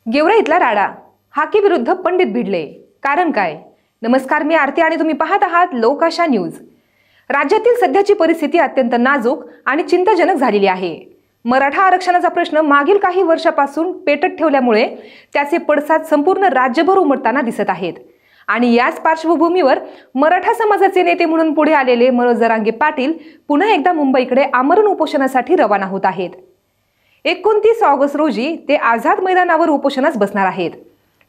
गेवराईतला राडा, हाके विरुद्ध पंडित भिडले. कारण काय? नमस्कार, मी आरती आणि तुम्ही पाहत आहात लोकाशा न्यूज. राज्यातील सध्याची परिस्थिती अत्यंत नाजूक आणि चिंताजनक झालेली आहे. मराठा आरक्षणाचा प्रश्न मागील काही वर्षापासून पेटत ठेवल्यामुळे त्याचे पडसाद संपूर्ण राज्यभर उमटताना दिसत आहेत. आणि याच पार्श्वभूमीवर मराठा समाजाचे नेते म्हणून पुढे आलेले मनोज जरांगे पाटील पुन्हा एकदा मुंबईकडे आमरण उपोषणासाठी रवाना होत आहेत. 29 ऑगस्ट रोजी ते आझाद मैदानावर उपोषणास बसणार आहेत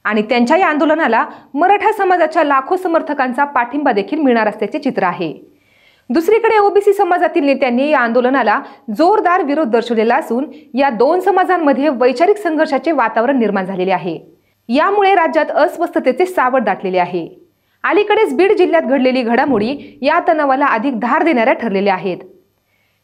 आणि त्यांच्या या आंदोलनाला मराठा समाजाच्या लाखो समर्थकांचा पाठिंबा देखील मिळणार असल्याचे चित्र आहे. दुसरीकडे ओबीसी समाजातील नेत्यांनी या आंदोलनाला जोरदार विरोध दर्शवलेला असून या दोन समाजांमध्ये वैचारिक संघर्षाचे वातावरण निर्माण झालेले आहे. यामुळे राज्यात अस्वस्थतेचे सावट दाटलेले आहे. अलीकडेच बीड जिल्ह्यात घडलेली घडामोडी या तणावाला अधिक धार देणाऱ्या ठरलेल्या आहेत.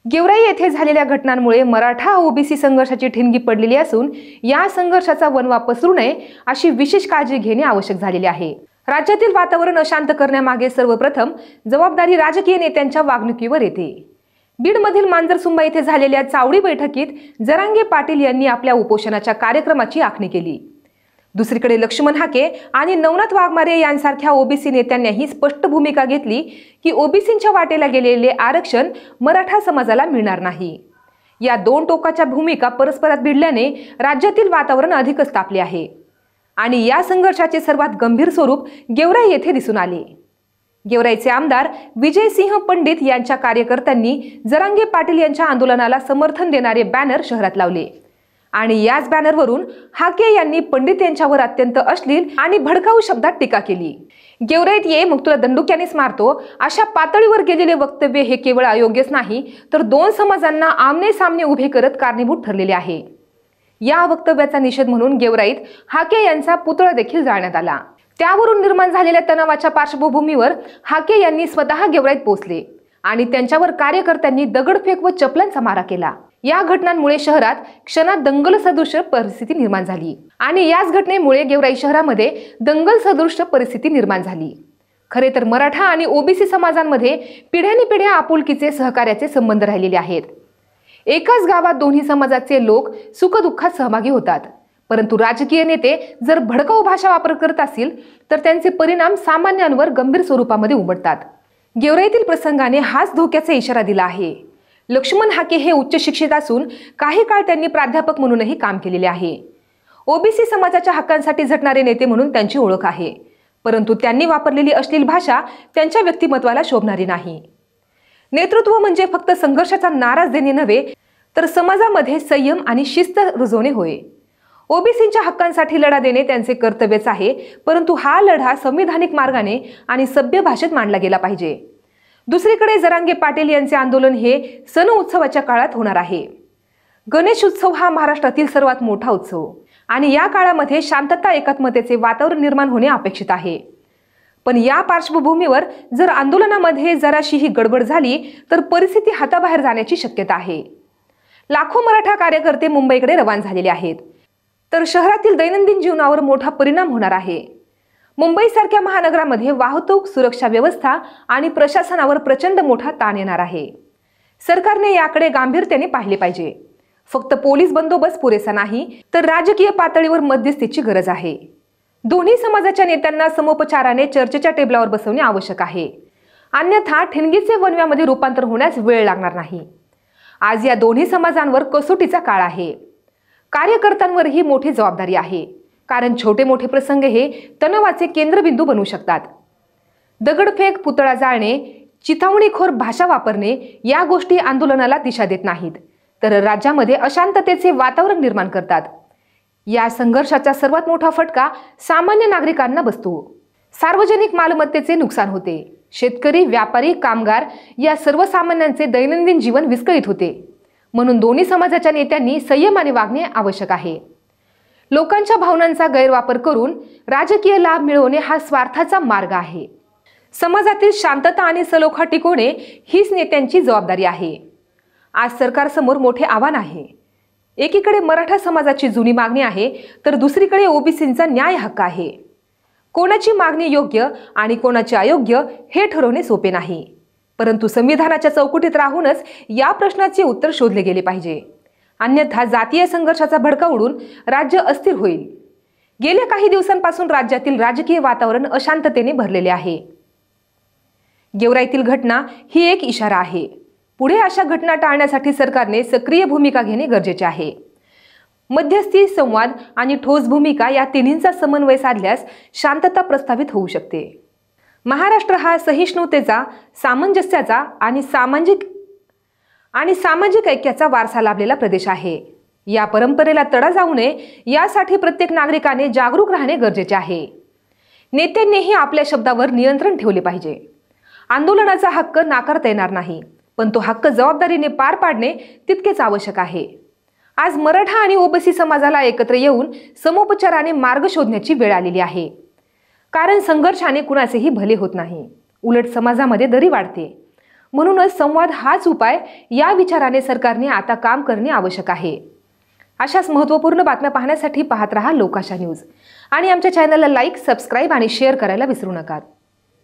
गेवराई येथे झालेल्या घटनांमुळे मराठा ओबीसी संघर्षाची ठिणगी पडलेली असून या संघर्षाचा वणवा पसरू नये अशी विशेष काळजी घेणे आवश्यक झालेले आहे. राज्यातील वातावरण अशांत करण्यामागे सर्वप्रथम जबाबदारी राजकीय नेत्यांच्या वागणुकीवर येते. बीडमधील मांजरसुंबा येथे झालेल्या चावडी बैठकीत जरांगे पाटील यांनी आपल्या उपोषणाच्या कार्यक्रमाची आखणी केली. दुसरीकडे लक्ष्मण हाके आणि नवनाथ वाघमारे यांसारख्या ओबीसी नेत्यांनीही स्पष्ट भूमिका घेतली की ओबीसींच्या वाटेला गेलेले आरक्षण मराठा समाजाला मिळणार नाही. या दोन टोकाच्या भूमिका परस्परात भिडल्याने राज्यातील वातावरण अधिकच तापले आहे आणि या संघर्षाचे सर्वात गंभीर स्वरूप गेवराई येथे दिसून आले. गेवराईचे आमदार विजयसिंह पंडित यांच्या कार्यकर्त्यांनी जरांगे पाटील यांच्या आंदोलनाला समर्थन देणारे बॅनर शहरात लावले आणि याच बॅनरवरून हाके यांनी पंडित यांच्यावर अत्यंत अश्लील आणि भडकाऊ शब्दात टीका केली. गेवराईत ये मग तुला दंडुक्यानेच मारतो अशा पातळीवर गेलेले वक्तव्य हे केवळ अयोग्यच नाही तर दोन समाजांना आमने सामने उभे करत कारणीभूत ठरलेले आहे. या वक्तव्याचा निषेध म्हणून गेवराईत हाके यांचा पुतळा देखील जाळण्यात आला. त्यावरून निर्माण झालेल्या तणावाच्या पार्श्वभूमीवर हाके यांनी स्वतः गेवराईत पोहोचले आणि त्यांच्यावर कार्यकर्त्यांनी दगडफेक व चपलांचा मारा केला. या घटनांमुळे शहरात क्षणात दंगल सदृश परिस्थिती निर्माण झाली आणि याच घटनेमुळे गेवराई शहरामध्ये दंगल सदृश परिस्थिती निर्माण झाली. खरे तर मराठा आणि ओबीसी समाजांमध्ये पिढ्यानपिढ्या आपुलकीचे सहकार्याचे संबंध राहिलेले आहेत. एकाच गावात दोन्ही समाजाचे लोक सुखदुःखात सहभागी होतात. परंतु राजकीय नेते जर भडकाऊ भाषा वापर करत असतील तर त्यांचे परिणाम सामान्यांवर गंभीर स्वरूपामध्ये उमटतात. गेवराईतील प्रसंगाने हाच धोक्याचा इशारा दिला आहे. लक्ष्मण हाके हे उच्च शिक्षित असून काही काळ त्यांनी प्राध्यापक म्हणूनही काम केलेले आहे. ओबीसी समाजाच्या हक्कांसाठी झटणारे नेते म्हणून त्यांची ओळख आहे. परंतु त्यांनी वापरलेली अश्लील भाषा त्यांच्या व्यक्तिमत्वाला शोभणारी नाही. नेतृत्व म्हणजे फक्त संघर्षाचा नाराज देणे नव्हे तर समाजामध्ये संयम आणि शिस्त रुजवणे होय. ओबीसींच्या हक्कांसाठी लढा देणे त्यांचे कर्तव्यच आहे, परंतु हा लढा संविधानिक मार्गाने आणि सभ्य भाषेत मांडला गेला पाहिजे. दुसरीकडे जरांगे पाटील यांचे आंदोलन हे सण उत्सवाच्या काळात होणार आहे. गणेश उत्सव हा महाराष्ट्रातील सर्वात मोठा उत्सव आणि या काळामध्ये शांतता एकात्मतेचे वातावरण निर्माण होणे अपेक्षित आहे. पण या पार्श्वभूमीवर जर आंदोलनामध्ये जराशीही गडबड झाली तर परिस्थिती हाताबाहेर जाण्याची शक्यता आहे. लाखो मराठा कार्यकर्ते मुंबईकडे रवाना झालेले आहेत तर शहरातील दैनंदिन जीवनावर मोठा परिणाम होणार आहे. मुंबईसारख्या महानगरामध्ये वाहतूक, सुरक्षा व्यवस्था आणि प्रशासनावर प्रचंड मोठा ताण येणार आहे. सरकारने याकडे गांभीर्याने पाहिले पाहिजे. फक्त पोलीस बंदोबस्त पुरेसा नाही तर राजकीय पातळीवर मध्यस्थीची गरज आहे. दोन्ही समाजाच्या नेत्यांना समोपचाराने चर्चेच्या टेबलावर बसवणे आवश्यक आहे. अन्यथा ठिणगीचे वणव्यामध्ये रूपांतर होण्यास वेळ लागणार नाही. आज या दोन्ही समाजांवर कसोटीचा काळ आहे. कार्यकर्त्यांवरही मोठी जबाबदारी आहे, कारण छोटे मोठे प्रसंग हे तणावाचे केंद्रबिंदू बनू शकतात. दगडफेक, पुतळा जाळणे, चिथावणीखोर भाषा वापरणे या गोष्टी आंदोलनाला दिशा देत नाहीत तर राज्यामध्ये अशांततेचे वातावरण निर्माण करतात. या संघर्षाचा सर्वात मोठा फटका सामान्य नागरिकांना बसतो. सार्वजनिक मालमत्तेचे नुकसान होते. शेतकरी, व्यापारी, कामगार या सर्वसामान्यांचे दैनंदिन जीवन विस्कळीत होते. म्हणून दोन्ही समाजाच्या नेत्यांनी संयमाने वागणे आवश्यक आहे. लोकांच्या भावनांचा गैरवापर करून राजकीय लाभ मिळवणे हा स्वार्थाचा मार्ग आहे. समाजातील शांतता आणि सलोखा टिकवणे हीच नेत्यांची जबाबदारी आहे. आज सरकारसमोर मोठे आव्हान आहे. एकीकडे मराठा समाजाची जुनी मागणी आहे तर दुसरीकडे ओबीसींचा न्याय हक्क आहे. कोणाची मागणी योग्य आणि कोणाची अयोग्य हे ठरवणे सोपे नाही, परंतु संविधानाच्या चौकटीत राहूनच या प्रश्नाचे उत्तर शोधले गेले पाहिजे. अन्यथा जातीय संघर्षाचा भडका उडून राज्य अस्थिर होईल. गेल्या काही दिवसांपासून राज्यातील राजकीय वातावरण अशांततेने भरलेले आहे. गेवराईतील घटना ही एक इशारा आहे. पुढे अशा घटना टाळण्यासाठी सरकारने सक्रिय भूमिका घेणे गरजेचे आहे. मध्यस्थी, संवाद आणि ठोस भूमिका या तिन्हींचा समन्वय साधल्यास शांतता प्रस्थापित होऊ शकते. महाराष्ट्र हा सहिष्णुतेचा, सामंजस्याचा आणि सामाजिक ऐक्याचा वारसा लाभलेला प्रदेश आहे. या परंपरेला तडा जाऊ नये यासाठी प्रत्येक नागरिकाने जागरूक राहणे गरजेचे आहे. नेत्यांनीही आपल्या शब्दावर नियंत्रण ठेवले पाहिजे. आंदोलनाचा हक्क नाकारता येणार नाही, पण तो हक्क जबाबदारीने पार पाडणे तितकेच आवश्यक आहे. आज मराठा आणि ओबीसी समाजाला एकत्र येऊन समोपचाराने मार्ग शोधण्याची वेळ आलेली आहे. कारण संघर्षाने कुणाचेही भले होत नाही, उलट समाजामध्ये दरी वाढते. म्हणूनच संवाद हाच उपाय या विचाराने सरकारने आता काम करणे आवश्यक आहे. अशाच महत्त्वपूर्ण बातम्या पाहण्यासाठी पाहत रहा लोकाशा न्यूज आणि आमच्या चॅनलला लाईक, सबस्क्राईब आणि शेअर करायला विसरू नका.